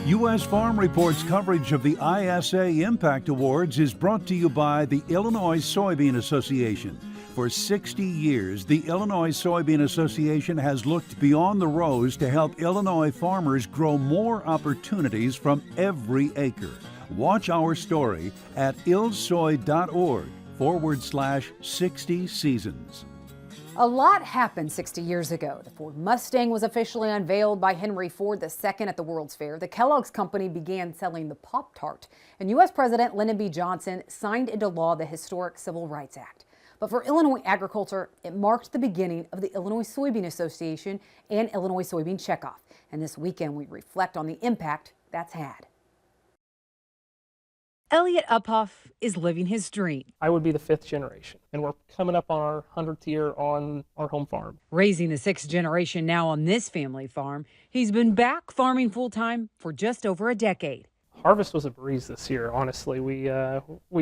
U.S. Farm Report's coverage of the ISA Impact Awards is brought to you by the Illinois Soybean Association. For 60 years, the Illinois Soybean Association has looked beyond the rows to help Illinois farmers grow more opportunities from every acre. Watch our story at illsoy.org/60 seasons. A lot happened 60 years ago. The Ford Mustang was officially unveiled by Henry Ford II at the World's Fair. The Kellogg's Company began selling the Pop-Tart. And U.S. President Lyndon B. Johnson signed into law the historic Civil Rights Act. But for Illinois agriculture, it marked the beginning of the Illinois Soybean Association and Illinois Soybean Checkoff. And this weekend, we reflect on the impact that's had. Elliot Uphoff is living his dream. I would be the 5th generation, and we're coming up on our 100th year on our home farm. Raising the 6th generation now on this family farm, he's been back farming full-time for just over a decade. Harvest was a breeze this year, honestly. We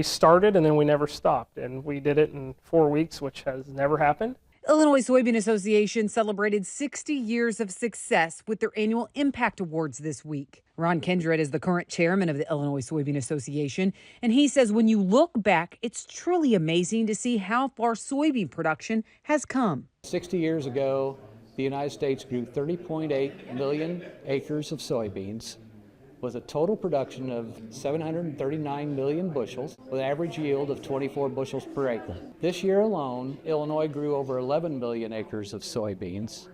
started and then we never stopped, and we did it in 4 weeks, which has never happened. Illinois Soybean Association celebrated 60 years of success with their annual Impact Awards this week. Ron Kindred is the current chairman of the Illinois Soybean Association, and he says when you look back, it's truly amazing to see how far soybean production has come. 60 years ago, the United States grew 30.8 million acres of soybeans with a total production of 739 million bushels with an average yield of 24 bushels per acre. This year alone, Illinois grew over 11 million acres of soybeans,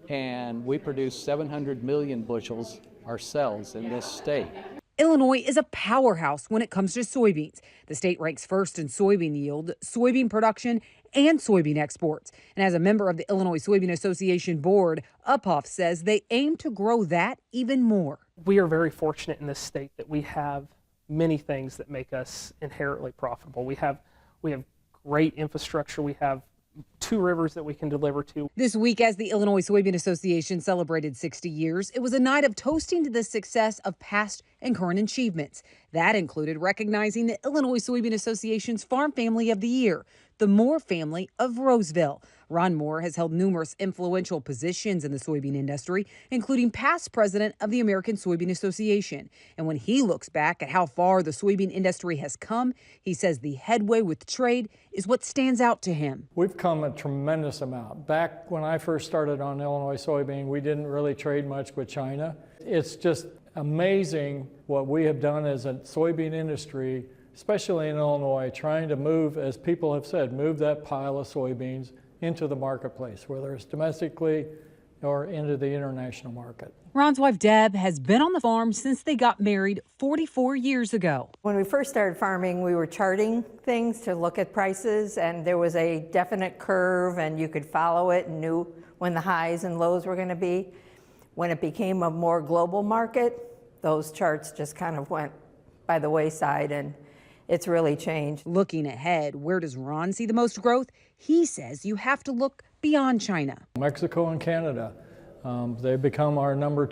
and we produced 700 million bushels ourselves in this state. Illinois is a powerhouse when it comes to soybeans. The state ranks first in soybean yield, soybean production, and soybean exports. And as a member of the Illinois Soybean Association board, Uphoff says they aim to grow that even more. We are very fortunate in this state that we have many things that make us inherently profitable. We have great infrastructure. We have 2 rivers that we can deliver to. This week, as the Illinois Soybean Association celebrated 60 years, it was a night of toasting to the success of past and current achievements. That included recognizing the Illinois Soybean Association's Farm Family of the Year, the Moore family of Roseville. Ron Moore has held numerous influential positions in the soybean industry, including past president of the American Soybean Association. And when he looks back at how far the soybean industry has come, he says the headway with trade is what stands out to him. We've come a tremendous amount. Back when I first started on Illinois soybean, we didn't really trade much with China. It's just amazing what we have done as a soybean industry, especially in Illinois, trying to move, as people have said, move that pile of soybeans into the marketplace, whether it's domestically or into the international market. Ron's wife, Deb, has been on the farm since they got married 44 years ago. When we first started farming, we were charting things to look at prices, and there was a definite curve, and you could follow it and knew when the highs and lows were going to be. When it became a more global market, those charts just kind of went by the wayside, and it's really changed. Looking ahead, where does Ron see the most growth? He says you have to look beyond China. Mexico and Canada, they've become our number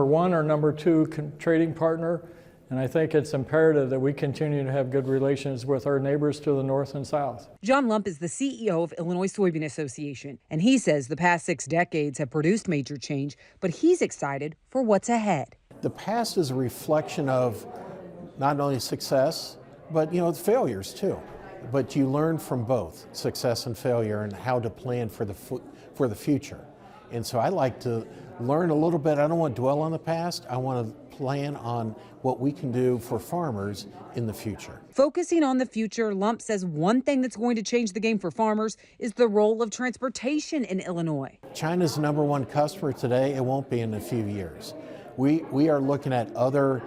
one or number two trading partner, and I think it's imperative that we continue to have good relations with our neighbors to the north and south. John Lump is the CEO of Illinois Soybean Association, and he says the past 6 decades have produced major change, but he's excited for what's ahead. The past is a reflection of not only success, but failures too. But you learn from both success and failure and how to plan for the future. And so I like to learn a little bit. I don't want to dwell on the past. I want to plan on what we can do for farmers in the future. Focusing on the future, Lump says one thing that's going to change the game for farmers is the role of transportation in Illinois. China's number one customer today. It won't be in a few years. We are looking at other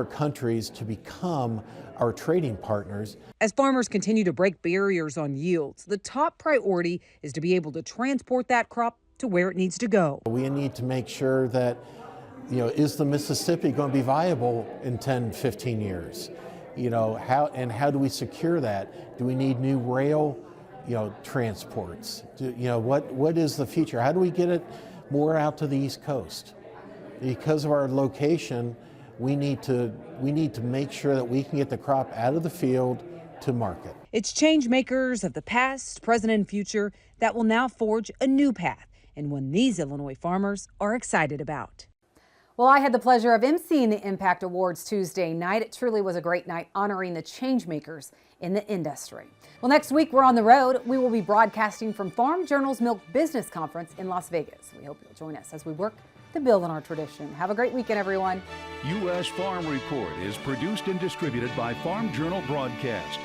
countries to become our trading partners. As farmers continue to break barriers on yields, the top priority is to be able to transport that crop to where it needs to go. We need to make sure that, is the Mississippi going to be viable in 10, 15 years? How do we secure that? Do we need new rail, transports? What is the future? How do we get it more out to the East Coast? Because of our location, we need to make sure that we can get the crop out of the field to market. It's change makers of the past, present, and future that will now forge a new path, and one these Illinois farmers are excited about. Well, I had the pleasure of emceeing the Impact Awards Tuesday night. It truly was a great night honoring the change makers in the industry. Well, next week we're on the road. We will be broadcasting from Farm Journal's Milk Business Conference in Las Vegas. We hope you'll join us as we work to build on our tradition. Have a great weekend, everyone. U.S. Farm Report is produced and distributed by Farm Journal Broadcast.